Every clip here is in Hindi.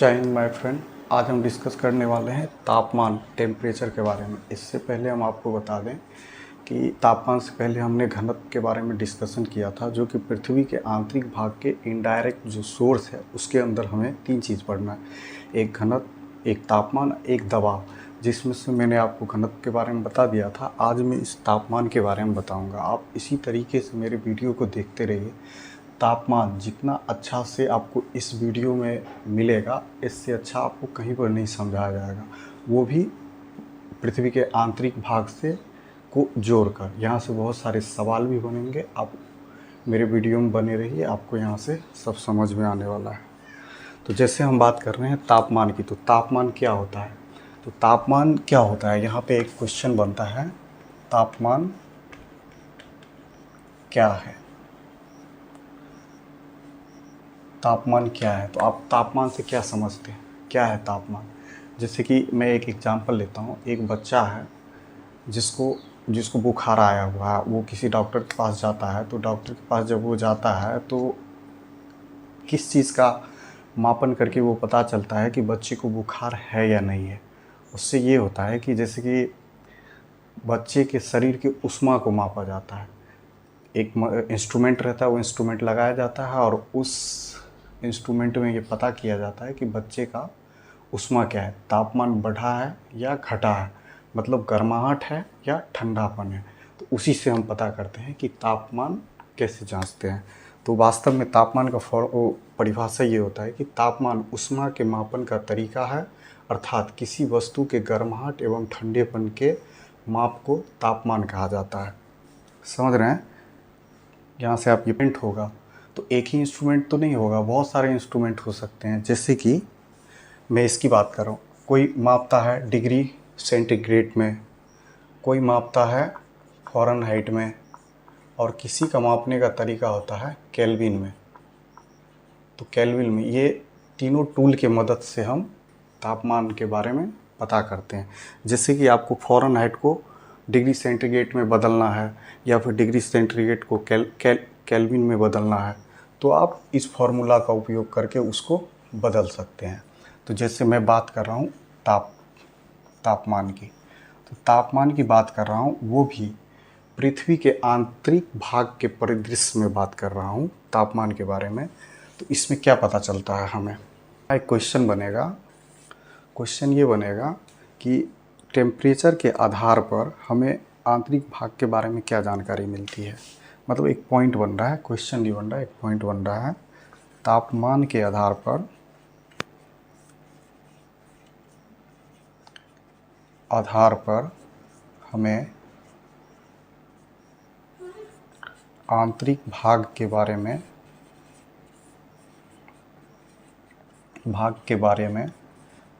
जय हिंद माय फ्रेंड। आज हम डिस्कस करने वाले हैं तापमान टेम्परेचर के बारे में। इससे पहले हम आपको बता दें कि तापमान से पहले हमने घनत्व के बारे में डिस्कशन किया था, जो कि पृथ्वी के आंतरिक भाग के इनडायरेक्ट जो सोर्स है उसके अंदर हमें तीन चीज़ पढ़ना है, एक घनत्व, एक तापमान, एक दबाव। जिसमें से मैंने आपको घनत्व के बारे में बता दिया था। आज मैं इस तापमान के बारे में बताऊँगा। आप इसी तरीके से मेरे वीडियो को देखते रहिए। तापमान जितना अच्छा से आपको इस वीडियो में मिलेगा, इससे अच्छा आपको कहीं पर नहीं समझाया जाएगा, वो भी पृथ्वी के आंतरिक भाग से को जोड़कर। यहाँ से बहुत सारे सवाल भी बनेंगे। आप मेरे वीडियो में बने रहिए, आपको यहाँ से सब समझ में आने वाला है। तो जैसे हम बात कर रहे हैं तापमान की, तो तापमान क्या होता है? तो तापमान क्या होता है, यहाँ पे एक क्वेश्चन बनता है, तापमान क्या है? तापमान क्या है? तो आप तापमान से क्या समझते हैं, क्या है तापमान? जैसे कि मैं एक एग्जांपल लेता हूँ। एक बच्चा है जिसको जिसको बुखार आया हुआ है, वो किसी डॉक्टर के पास जाता है। तो डॉक्टर के पास जब वो जाता है तो किस चीज़ का मापन करके वो पता चलता है कि बच्चे को बुखार है या नहीं है? उससे ये होता है कि जैसे कि बच्चे के शरीर की ऊष्मा को मापा जाता है। एक इंस्ट्रूमेंट रहता है, वो इंस्ट्रूमेंट लगाया जाता है और उस इंस्ट्रूमेंट में ये पता किया जाता है कि बच्चे का ऊष्मा क्या है, तापमान बढ़ा है या घटा है, मतलब गर्माहट है या ठंडापन है। तो उसी से हम पता करते हैं कि तापमान कैसे जांचते हैं। तो वास्तव में तापमान का परिभाषा ये होता है कि तापमान ऊष्मा के मापन का तरीका है, अर्थात किसी वस्तु के गर्माहट एवं ठंडेपन के माप को तापमान कहा जाता है। समझ रहे हैं? यहाँ से आप ये प्रिंट होगा तो एक ही इंस्ट्रूमेंट तो नहीं होगा, बहुत सारे इंस्ट्रूमेंट हो सकते हैं। जैसे कि मैं इसकी बात कर रहा हूँ, कोई मापता है डिग्री सेंटीग्रेड में, कोई मापता है फ़ारेनहाइट में, और किसी का मापने का तरीका होता है केल्विन में। तो केल्विन में ये तीनों टूल के मदद से हम तापमान के बारे में पता करते हैं। जैसे कि आपको फ़ारेनहाइट को डिग्री सेंटीग्रेड में बदलना है या फिर डिग्री सेंटीग्रेड को केल्विन में बदलना है, तो आप इस फार्मूला का उपयोग करके उसको बदल सकते हैं। तो जैसे मैं बात कर रहा हूँ तापमान की, तो तापमान की बात कर रहा हूँ, वो भी पृथ्वी के आंतरिक भाग के परिदृश्य में बात कर रहा हूँ तापमान के बारे में। तो इसमें क्या पता चलता है हमें? एक क्वेश्चन बनेगा, क्वेश्चन ये बनेगा कि टेम्परेचर के आधार पर हमें आंतरिक भाग के बारे में क्या जानकारी मिलती है। मतलब एक पॉइंट बन रहा है, क्वेश्चन नहीं बन रहा है, एक पॉइंट बन रहा है। तापमान के आधार पर हमें आंतरिक भाग के बारे में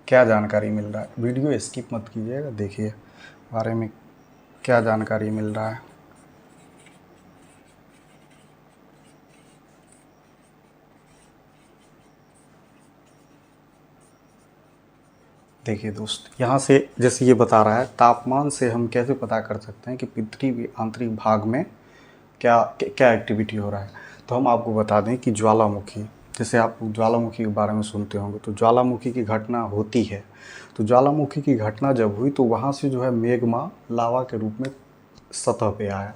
क्या जानकारी मिल रहा है। वीडियो स्किप मत कीजिएगा, देखिए बारे में क्या जानकारी मिल रहा है। देखिए दोस्त, यहाँ से जैसे ये बता रहा है, तापमान से हम कैसे पता कर सकते हैं कि पृथ्वी आंतरिक भाग में क्या क्या एक्टिविटी हो रहा है। तो हम आपको बता दें कि ज्वालामुखी, जैसे आप ज्वालामुखी के बारे में सुनते होंगे, तो ज्वालामुखी की घटना होती है। तो ज्वालामुखी की घटना जब हुई तो वहाँ से जो है मैग्मा लावा के रूप में सतह पे आया,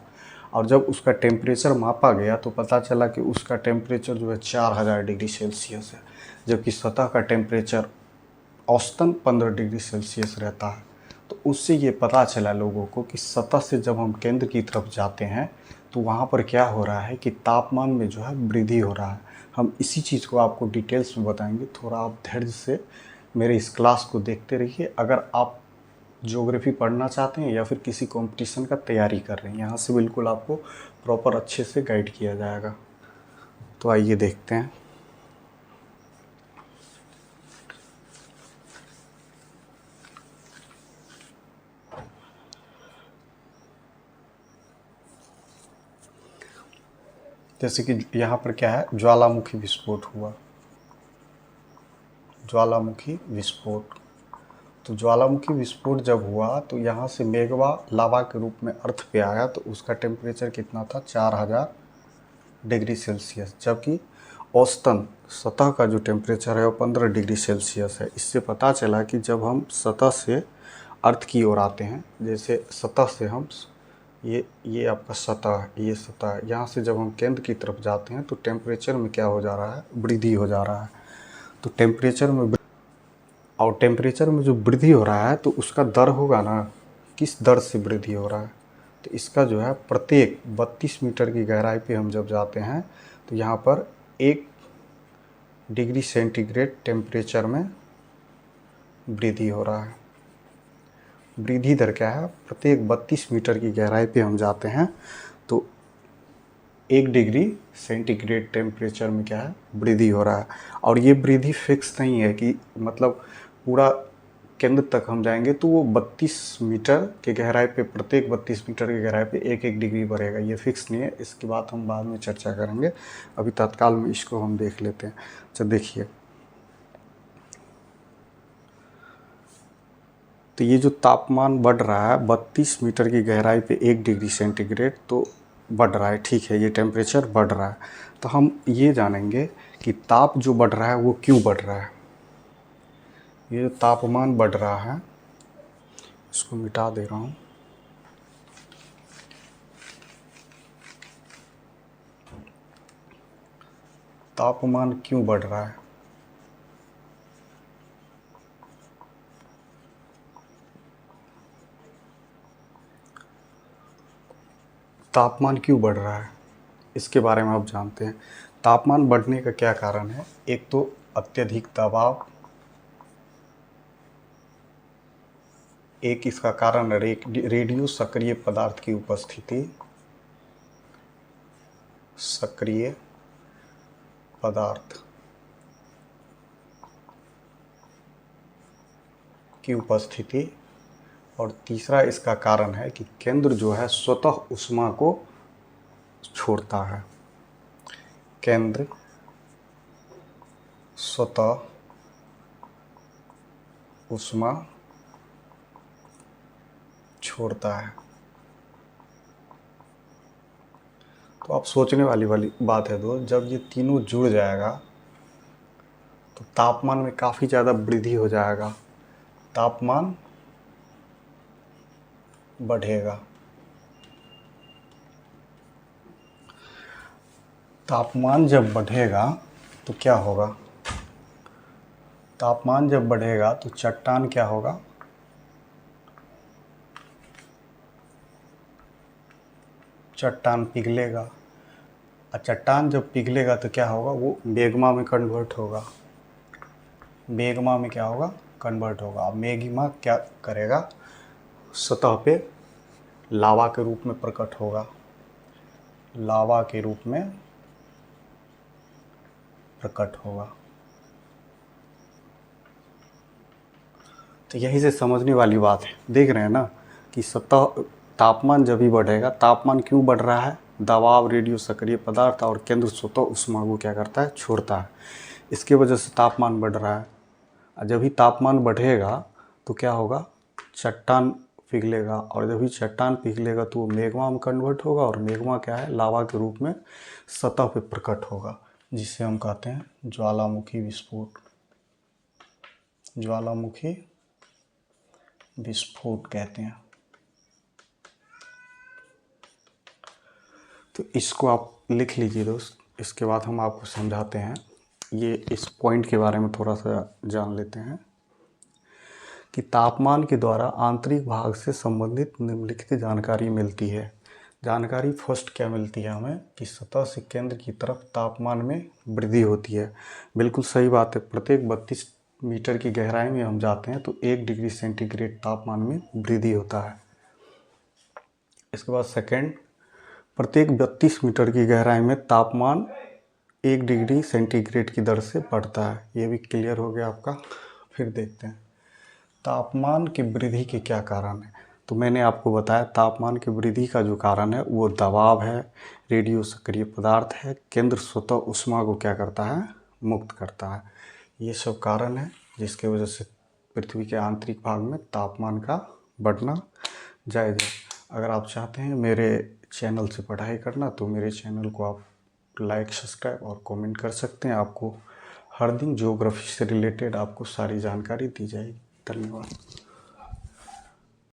और जब उसका टेम्परेचर मापा गया तो पता चला कि उसका टेम्परेचर जो है 4000 डिग्री सेल्सियस है, जबकि सतह का टेम्परेचर औसतन 15 डिग्री सेल्सियस रहता है। तो उससे ये पता चला लोगों को कि सतह से जब हम केंद्र की तरफ जाते हैं तो वहाँ पर क्या हो रहा है कि तापमान में जो है वृद्धि हो रहा है। हम इसी चीज़ को आपको डिटेल्स में बताएंगे, थोड़ा आप धैर्य से मेरे इस क्लास को देखते रहिए। अगर आप ज्योग्राफी पढ़ना चाहते हैं या फिर किसी कंपटीशन का तैयारी कर रहे हैं, यहाँ से बिल्कुल आपको प्रॉपर अच्छे से गाइड किया जाएगा। तो आइए देखते हैं। जैसे कि यहाँ पर क्या है, ज्वालामुखी विस्फोट हुआ, ज्वालामुखी विस्फोट। तो ज्वालामुखी विस्फोट जब हुआ तो यहाँ से मेघवा लावा के रूप में अर्थ पे आया, तो उसका टेम्परेचर कितना था, 4000 डिग्री सेल्सियस, जबकि औसतन सतह का जो टेम्परेचर है वो 15 डिग्री सेल्सियस है। इससे पता चला कि जब हम सतह से अर्थ की ओर आते हैं, जैसे सतह से हम ये आपका सतह है, ये सतह है, यहाँ से जब हम केंद्र की तरफ जाते हैं तो टेम्परेचर में क्या हो जा रहा है, वृद्धि हो जा रहा है। तो टेम्परेचर में जो वृद्धि हो रहा है तो उसका दर होगा ना, किस दर से वृद्धि हो रहा है। तो इसका जो है प्रत्येक 32 मीटर की गहराई पे हम जब जाते हैं तो यहाँ पर 1 डिग्री सेंटीग्रेड टेम्परेचर में वृद्धि हो रहा है। वृद्धि दर क्या है, प्रत्येक 32 मीटर की गहराई पे हम जाते हैं तो 1 डिग्री सेंटीग्रेड टेम्परेचर में क्या है, वृद्धि हो रहा है। और ये वृद्धि फिक्स नहीं है कि मतलब पूरा केंद्र तक हम जाएंगे तो वो 32 मीटर के गहराई पे, प्रत्येक 32 मीटर की गहराई पे 1-1 डिग्री बढ़ेगा, ये फिक्स नहीं है। इसकी बात हम बाद में चर्चा करेंगे, अभी तत्काल में इसको हम देख लेते हैं। अच्छा देखिए, तो ये जो तापमान बढ़ रहा है 32 मीटर की गहराई पे 1 डिग्री सेंटीग्रेड तो बढ़ रहा है, ठीक है, ये टेम्परेचर बढ़ रहा है। तो हम ये जानेंगे कि ताप जो बढ़ रहा है वो क्यों बढ़ रहा है। ये जो तापमान बढ़ रहा है, इसको मिटा दे रहा हूँ। तापमान क्यों बढ़ रहा है, तापमान क्यों बढ़ रहा है, इसके बारे में आप जानते हैं। तापमान बढ़ने का क्या कारण है, एक तो अत्यधिक दबाव, एक इसका कारण रेडियो सक्रिय पदार्थ की उपस्थिति, सक्रिय पदार्थ की उपस्थिति, और तीसरा इसका कारण है कि केंद्र जो है स्वतः ऊष्मा को छोड़ता है। केंद्र स्वतः ऊष्मा छोड़ता है। तो आप सोचने वाली बात है दोस्त, जब ये तीनों जुड़ जाएगा तो तापमान में काफ़ी ज़्यादा वृद्धि हो जाएगा, तापमान बढ़ेगा। तापमान जब बढ़ेगा तो क्या होगा, तापमान जब बढ़ेगा तो चट्टान क्या होगा, चट्टान पिघलेगा। और चट्टान जब पिघलेगा तो क्या होगा, वो मैग्मा में कन्वर्ट होगा। मैग्मा में क्या होगा, कन्वर्ट होगा। मैग्मा क्या करेगा, सतह पे लावा के रूप में प्रकट होगा, लावा के रूप में प्रकट होगा। तो यही से समझने वाली बात है, देख रहे हैं ना कि सतह तापमान जब भी बढ़ेगा, तापमान क्यों बढ़ रहा है, दबाव, रेडियो सक्रिय पदार्थ और केंद्र स्वतः ऊष्मा को क्या करता है, छोड़ता है, इसके वजह से तापमान बढ़ रहा है। और जब भी तापमान बढ़ेगा तो क्या होगा, चट्टान पिघलेगा, और जब भी चट्टान पिघलेगा तो वो मैग्मा में कन्वर्ट होगा, और मैग्मा क्या है, लावा के रूप में सतह पे प्रकट होगा, जिसे हम कहते हैं ज्वालामुखी विस्फोट। ज्वालामुखी विस्फोट कहते हैं। तो इसको आप लिख लीजिए दोस्त, इसके बाद हम आपको समझाते हैं। ये इस पॉइंट के बारे में थोड़ा सा जान लेते हैं कि तापमान के द्वारा आंतरिक भाग से संबंधित निम्नलिखित जानकारी मिलती है। जानकारी फर्स्ट क्या मिलती है हमें, कि सतह से केंद्र की तरफ तापमान में वृद्धि होती है। बिल्कुल सही बात है, प्रत्येक 32 मीटर की गहराई में हम जाते हैं तो 1 डिग्री सेंटीग्रेड तापमान में वृद्धि होता है। इसके बाद सेकेंड, प्रत्येक 32 मीटर की गहराई में तापमान 1 डिग्री सेंटीग्रेड की दर से बढ़ता है। ये भी क्लियर हो गया आपका। फिर देखते हैं तापमान की वृद्धि के क्या कारण है। तो मैंने आपको बताया तापमान की वृद्धि का जो कारण है वो दबाव है, रेडियो सक्रिय पदार्थ है, केंद्र स्वतः ऊष्मा को क्या करता है, मुक्त करता है। ये सब कारण है जिसके वजह से पृथ्वी के आंतरिक भाग में तापमान का बढ़ना जायज़ है। अगर आप चाहते हैं मेरे चैनल से पढ़ाई करना तो मेरे चैनल को आप लाइक, सब्सक्राइब और कमेंट कर सकते हैं। आपको हर दिन ज्योग्राफी से रिलेटेड आपको सारी जानकारी दी जाएगी। धन्यवाद।